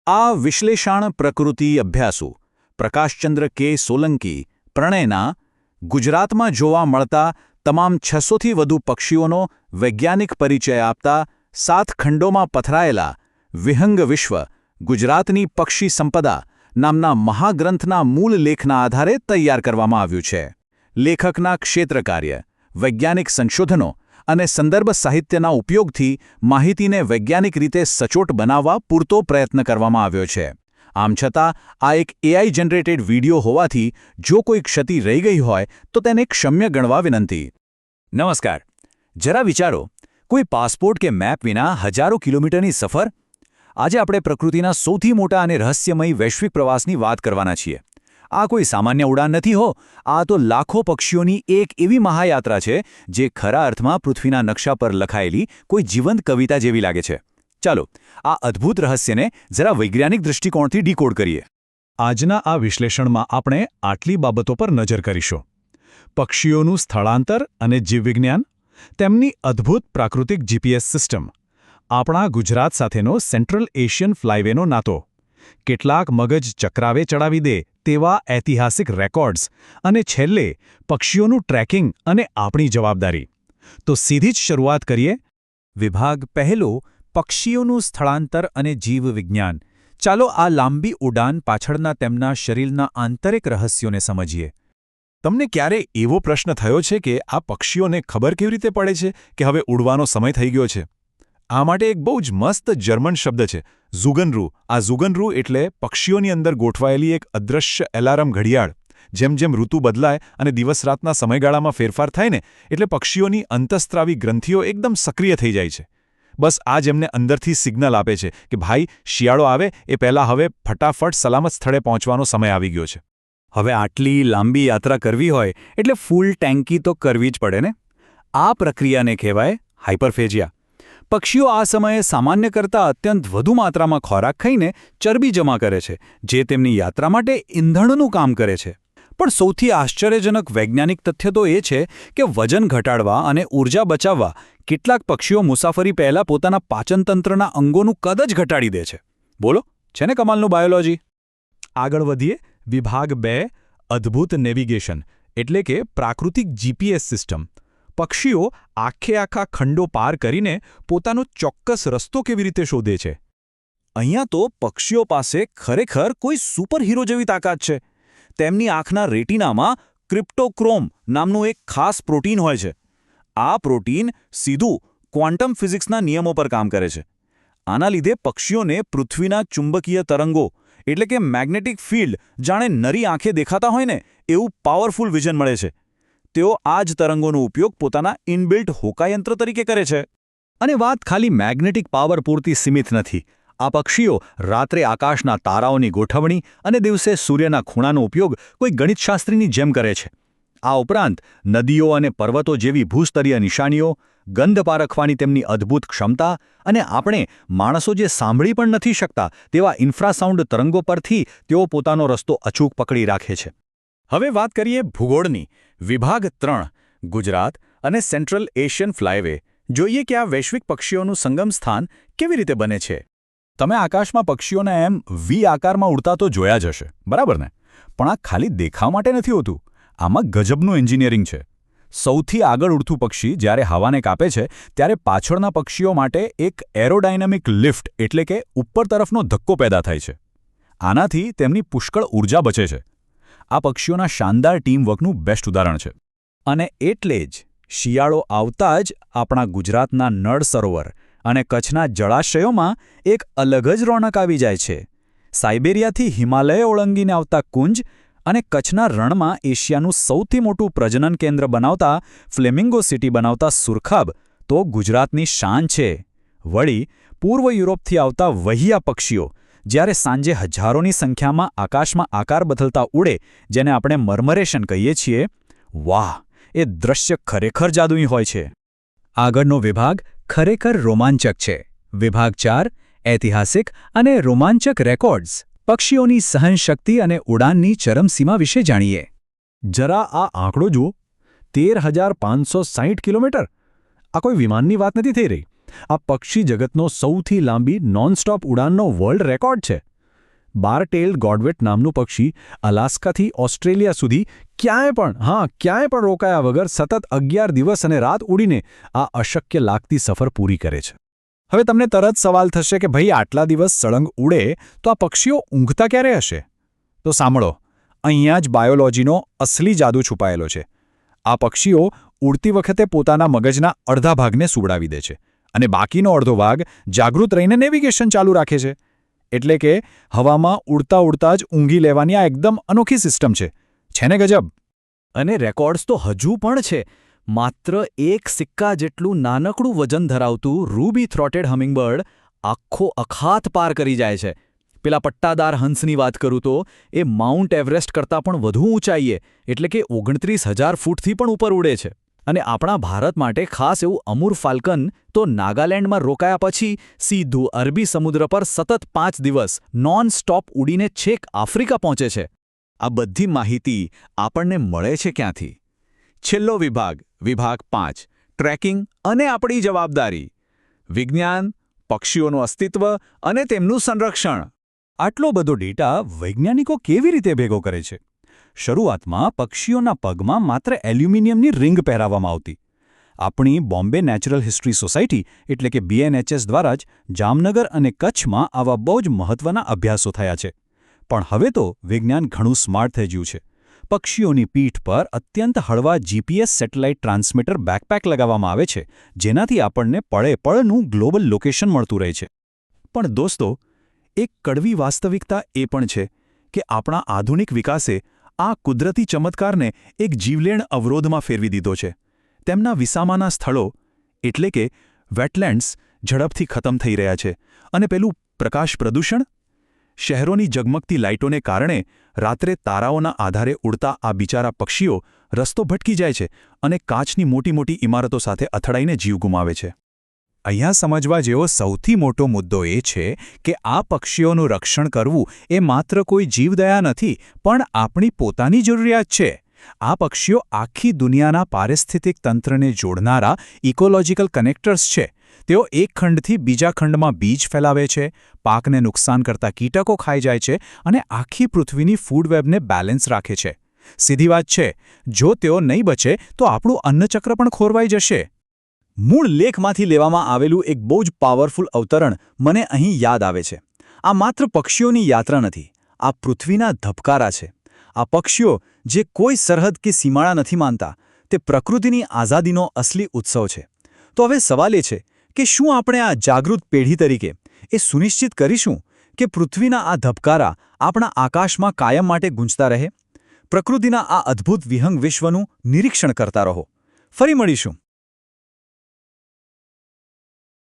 આ વિશ્લેષણ પ્રકૃતિ અભ્યાસુ પ્રકાશચંદ્ર કે સોલંકી પ્રણયના ગુજરાતમાં જોવા મળતા તમામ 600થી વધુ પક્ષીઓનો વૈજ્ઞાનિક પરિચય આપતા 7 ખંડોમાં પથરાયેલા વિહંગ વિશ્વ ગુજરાતની પક્ષી સંપદા નામના મહાગ્રંથના મૂળ લેખના આધારે તૈયાર કરવામાં આવ્યું છે. લેખકના ક્ષેત્રકાર્ય, વૈજ્ઞાનિક સંશોધનો અને સંદર્ભ સાહિત્યના ઉપયોગથી માહિતીને વૈજ્ઞાનિક રીતે સચોટ બનાવવા પૂરતો પ્રયત્ન કરવામાં આવ્યો છે. આમ છતાં આ એક AI જનરેટેડ વિડિયો હોવાથી જો કોઈ ક્ષતિ રહી ગઈ હોય તો તેને ક્ષમ્ય ગણવા વિનંતી. નમસ્કાર. જરા વિચારો, કોઈ પાસપોર્ટ કે મેપ વિના હજારો કિલોમીટરની સફર. આજે આપણે પ્રકૃતિના સૌથી મોટા અને રહસ્યમય વૈશ્વિક પ્રવાસની વાત કરવાના છીએ. આ કોઈ સામાન્ય ઉડાન નથી હો, આ તો લાખો પક્ષીઓની એક એવી મહાયાત્રા છે જે ખરા અર્થમાં પૃથ્વીના નકશા પર લખાયેલી કોઈ જીવંત કવિતા જેવી લાગે છે. ચાલો આ અદ્ભુત રહસ્યને જરા વૈજ્ઞાનિક દૃષ્ટિકોણથી ડીકોડ કરીએ. આજના આ વિશ્લેષણમાં આપણે આટલી બાબતો પર નજર કરીશું: પક્ષીઓનું સ્થળાંતર અને જીવવિજ્ઞાન, તેમની અદ્ભુત પ્રાકૃતિક GPS સિસ્ટમ, આપણા ગુજરાત સાથેનો સેન્ટ્રલ એશિયન ફ્લાયવેનો નાતો, કેટલાક મગજ ચક્રાવે ચડાવી દે તેવા ઐતિહાસિક રેકોર્ડ્સ અને છેલ્લે પક્ષીઓનું ટ્રેકિંગ અને આપણી જવાબદારી. તો સીધી જ શરૂઆત કરીએ. વિભાગ પહેલો, પક્ષીઓનું સ્થળાંતર અને જીવવિજ્ઞાન. ચાલો આ લાંબી ઉડાન પાછળના તેમના શરીરના આંતરિક રહસ્યોને સમજીએ. તમને ક્યારે એવો પ્રશ્ન થયો છે કે આ પક્ષીઓને ખબર કેવી રીતે પડે છે કે હવે ઉડવાનો સમય થઈ ગયો છે? આ માટે એક બહુ જ મસ્ત જર્મન શબ્દ છે, ઝુગનરૂ. આ ઝુગનરૂ એટલે પક્ષીઓની અંદર ગોઠવાયેલી એક અદૃશ્ય એલાર્મ ઘડિયાળ. જેમ જેમ ઋતુ બદલાય અને દિવસ-રાતના સમયગાળામાં ફેરફાર થાય ને, એટલે પક્ષીઓની અંતઃસ્ત્રાવી ગ્રંથિઓ એકદમ સક્રિય થઈ જાય છે. બસ આ જ એમને અંદરથી સિગ્નલ આપે છે કે ભાઈ, શિયાળો આવે એ પહેલાં હવે ફટાફટ સલામત સ્થળે પહોંચવાનો સમય આવી ગયો છે. હવે આટલી લાંબી યાત્રા કરવી હોય એટલે ફૂલ ટેન્કી તો કરવી જ પડે ને. આ પ્રક્રિયાને કહેવાય હાઇપરફેજિયા. પક્ષીઓ આ સમયે સામાન્ય કરતાં અત્યંત વધુ માત્રામાં ખોરાક ખાઈને ચરબી જમા કરે છે, જે તેમની યાત્રા માટે ઇંધણનું કામ કરે છે. પણ સૌથી આશ્ચર્યજનક વૈજ્ઞાનિક તથ્ય તો એ છે કે વજન ઘટાડવા અને ઊર્જા બચાવવા કેટલાક પક્ષીઓ મુસાફરી પહેલાં પોતાના પાચનતંત્રના અંગોનું કદ જ ઘટાડી દે છે. બોલો, છે ને કમાલનું બાયોલોજી? આગળ વધીએ. વિભાગ 2, અદ્ભુત નેવિગેશન એટલે કે પ્રાકૃતિક GPS સિસ્ટમ. પક્ષીઓ આખા ખંડો પાર કરીને પોતાનો ચોક્કસ રસ્તો કેવી રીતે શોધે છે? અહીંયા તો પક્ષીઓ પાસે ખરેખર કોઈ સુપર હીરો જેવી તાકાત છે. તેમની આંખના રેટિનામાં ક્રિપ્ટોક્રોમ નામનું એક ખાસ પ્રોટીન હોય છે. આ પ્રોટીન સીધું ક્વોન્ટમ ફિઝિક્સના નિયમો પર કામ કરે છે. આના લીધે પક્ષીઓને પૃથ્વીના ચુંબકીય તરંગો એટલે કે મેગ્નેટિક ફિલ્ડ જાણે નરી આંખે દેખાતા હોય ને એવું પાવરફુલ વિઝન મળે છે. તેઓ આ જ તરંગોનો ઉપયોગ પોતાના ઇનબિલ્ટ હોકાયંત્ર તરીકે કરે છે. અને વાત ખાલી મેગ્નેટિક પાવર પૂરતી સીમિત નથી. આ પક્ષીઓ રાત્રે આકાશના તારાઓની ગોઠવણી અને દિવસે સૂર્યના ખૂણાનો ઉપયોગ કોઈ ગણિતશાસ્ત્રીની જેમ કરે છે. આ ઉપરાંત નદીઓ અને પર્વતો જેવી ભૂસ્તરીય નિશાનીઓ, ગંધ પારખવાની તેમની અદ્ભુત ક્ષમતા અને આપણે માણસો જે સાંભળી પણ નથી શકતા તેવા ઇન્ફ્રાસાઉન્ડ તરંગો પરથી તેઓ પોતાનો રસ્તો અચૂક પકડી રાખે છે. હવે વાત કરીએ ભૂગોળની. વિભાગ 3, ગુજરાત અને સેન્ટ્રલ એશિયન ફ્લાયવે. જોઈએ કે આ વૈશ્વિક પક્ષીઓનું સંગમ સ્થાન કેવી રીતે બને છે. તમે આકાશમાં પક્ષીઓને એમ વી આકારમાં ઉડતા તો જોયા જ હશે, બરાબર ને? પણ આ ખાલી દેખાવ માટે નથી હોતું. આમાં ગજબનું એન્જિનિયરિંગ છે. સૌથી આગળ ઉડતું પક્ષી જ્યારે હવાને કાપે છે ત્યારે પાછળના પક્ષીઓ માટે એક એરોડાયનેમિક લિફ્ટ એટલે કે ઉપર તરફનો ધક્કો પેદા થાય છે. આનાથી તેમની પુષ્કળ ઊર્જા બચે છે. આ પક્ષીઓના શાનદાર ટીમવર્કનું બેસ્ટ ઉદાહરણ છે. અને એટલે જ શિયાળો આવતા જ આપણા ગુજરાતના નળ સરોવર અને કચ્છના જળાશયોમાં એક અલગ જ રોનક આવી જાય છે. સાઇબેરિયાથી હિમાલય ઓળંગીને આવતા કુંજ અને કચ્છના રણમાં એશિયાનું સૌથી મોટું પ્રજનન કેન્દ્ર બનાવતા ફ્લેમિંગો સિટી બનાવતા સુરખાબ તો ગુજરાતની શાન છે. વળી પૂર્વ યુરોપથી આવતા વહિયા પક્ષીઓ જ્યારે સાંજે હજારોની સંખ્યામાં આકાશમાં આકાર બદલતા ઉડે, જેને આપણે મર્મરેશન કહીએ છીએ, વાહ, એ દ્રશ્ય ખરેખર જાદુઈ હોય છે. આગળનો વિભાગ ખરેખર રોમાંચક છે. વિભાગ 4, ઐતિહાસિક અને રોમાંચક રેકોર્ડ્સ. પક્ષીઓની સહનશક્તિ અને ઉડાનની ચરમસીમા વિશે જાણીએ. જરા આ આંકડો જુઓ, 13,560 કિલોમીટર. આ કોઈ વિમાનની વાત નથી થઈ રહી. આ પક્ષી જગતનો સૌથી લાંબી નોનસ્ટોપ ઉડાનનો વર્લ્ડ રેકોર્ડ છે. બાર-ટેઇલ્ડ ગોડવેટ નામનું પક્ષી અલાસ્કાથી ઓસ્ટ્રેલિયા સુધી ક્યાંય પણ રોકાયા વગર સતત 11 દિવસ અને રાત ઉડીને આ અશક્ય લાગતી સફર પૂરી કરે છે. હવે તમને તરત સવાલ થશે કે ભાઈ આટલા દિવસ સળંગ ઉડે તો આ પક્ષીઓ ઊંઘતા ક્યારે હશે? તો સાંભળો, અહીંયા જ બાયોલોજીનો અસલી જાદુ છુપાયેલો છે. આ પક્ષીઓ ઉડતી વખતે પોતાના મગજના અડધા ભાગને સુવડાવી દે છે અને બાકીનો અડધો ભાગ જાગૃત રહીને નેવિગેશન ચાલુ રાખે છે. એટલે કે હવામાં ઉડતા ઉડતા જ ઊંઘી લેવાની આ એકદમ અનોખી સિસ્ટમ છે. છે ને ગજબ? અને રેકોર્ડ્સ તો હજુ પણ છે. માત્ર 1 સિક્કા જેટલું નાનકડું વજન ધરાવતું રૂબી થ્રોટેડ હમિંગબર્ડ આખો અખાત પાર કરી જાય છે. પેલા પટ્ટાદાર હંસની વાત કરું તો એ માઉન્ટ એવરેસ્ટ કરતાં પણ વધુ ઊંચાઈએ એટલે કે 29,000 ફૂટથી પણ ઉપર ઉડે છે. અને આપણા ભારત માટે ખાસ એવું અમૂર ફાલ્કન તો નાગાલેન્ડમાં રોકાયા પછી સીધું અરબી સમુદ્ર પર સતત 5 દિવસ નોન સ્ટોપ ઉડીને છેક આફ્રિકા પહોંચે છે. આ બધી માહિતી આપણને મળે છે ક્યાંથી? છેલ્લો વિભાગ 5 ટ્રેકિંગ અને આપણી જવાબદારી. વિજ્ઞાન, પક્ષીઓનું અસ્તિત્વ અને તેમનું સંરક્ષણ. આટલો બધો ડેટા વૈજ્ઞાનિકો કેવી રીતે ભેગો કરે છે? શરૂઆતમાં પક્ષીઓના પગમાં માત્ર એલ્યુમિનિયમની રિંગ પહેરાવવામાં આવતી. આપણી બોમ્બે નેચરલ હિસ્ટ્રી સોસાયટી એટલે કે BNHS દ્વારા જ જામનગર અને કચ્છમાં આવા બહુ જ મહત્વના અભ્યાસો થયા છે. પણ હવે તો વિજ્ઞાન ઘણું સ્માર્ટ થઈ ગયું છે. પક્ષીઓની પીઠ પર અત્યંત હળવા GPS સેટેલાઇટ ટ્રાન્સમીટર બેકપેક લગાવવામાં આવે છે, જેનાથી આપણને પળે-પળનું ગ્લોબલ લોકેશન મળતું રહે છે. પણ દોસ્તો, એક કડવી વાસ્તવિકતા એ પણ છે કે આપણા આધુનિક વિકાસે આ કુદરતી ચમત્કારને એક જીવલેણ અવરોધમાં ફેરવી દીધો છે. તેમના વિસામાના સ્થળો એટલે કે વેટલેન્ડ્સ ઝડપથી ખતમ થઈ રહ્યા છે અને પેલું પ્રકાશ પ્રદૂષણ, શહેરોની ઝગમગતી લાઇટોને કારણે રાત્રે તારાઓના આધારે ઉડતા આ બિચારા પક્ષીઓ રસ્તો ભટકી જાય છે અને કાચની મોટી મોટી ઇમારતો સાથે અથડાઈને જીવ ગુમાવે છે. અહીંયા સમજવા જેવો સૌથી મોટો મુદ્દો એ છે કે આ પક્ષીઓનું રક્ષણ કરવું એ માત્ર કોઈ જીવદયા નથી, પણ આપણી પોતાની જરૂરિયાત છે. આ પક્ષીઓ આખી દુનિયાના પારિસ્થિતિક તંત્રને જોડનારા ઇકોલોજીકલ કનેક્ટર્સ છે. તેઓ એક ખંડથી બીજા ખંડમાં બીજ ફેલાવે છે, પાકને નુકસાન કરતા કીટકો ખાઈ જાય છે અને આખી પૃથ્વીની ફૂડ વેબને બેલેન્સ રાખે છે. સીધી વાત છે, જો તેઓ નહીં બચે તો આપણું અન્નચક્ર પણ ખોરવાઈ જશે. મૂળ લેખમાંથી લેવામાં આવેલું એક બહુ જ પાવરફુલ અવતરણ મને અહીં યાદ આવે છે. આ માત્ર પક્ષીઓની યાત્રા નથી, આ પૃથ્વીના ધબકારા છે. આ પક્ષીઓ જે કોઈ સરહદ કે સીમાડા નથી માનતા, તે પ્રકૃતિની આઝાદીનો અસલી ઉત્સવ છે. તો હવે સવાલ એ છે કે શું આપણે આ જાગૃત પેઢી તરીકે એ સુનિશ્ચિત કરીશું કે પૃથ્વીના આ ધબકારા આપણા આકાશમાં કાયમ માટે ગૂંજતા રહે? પ્રકૃતિના આ અદ્ભુત વિહંગ વિશ્વનું નિરીક્ષણ કરતા રહો. ફરી મળીશું.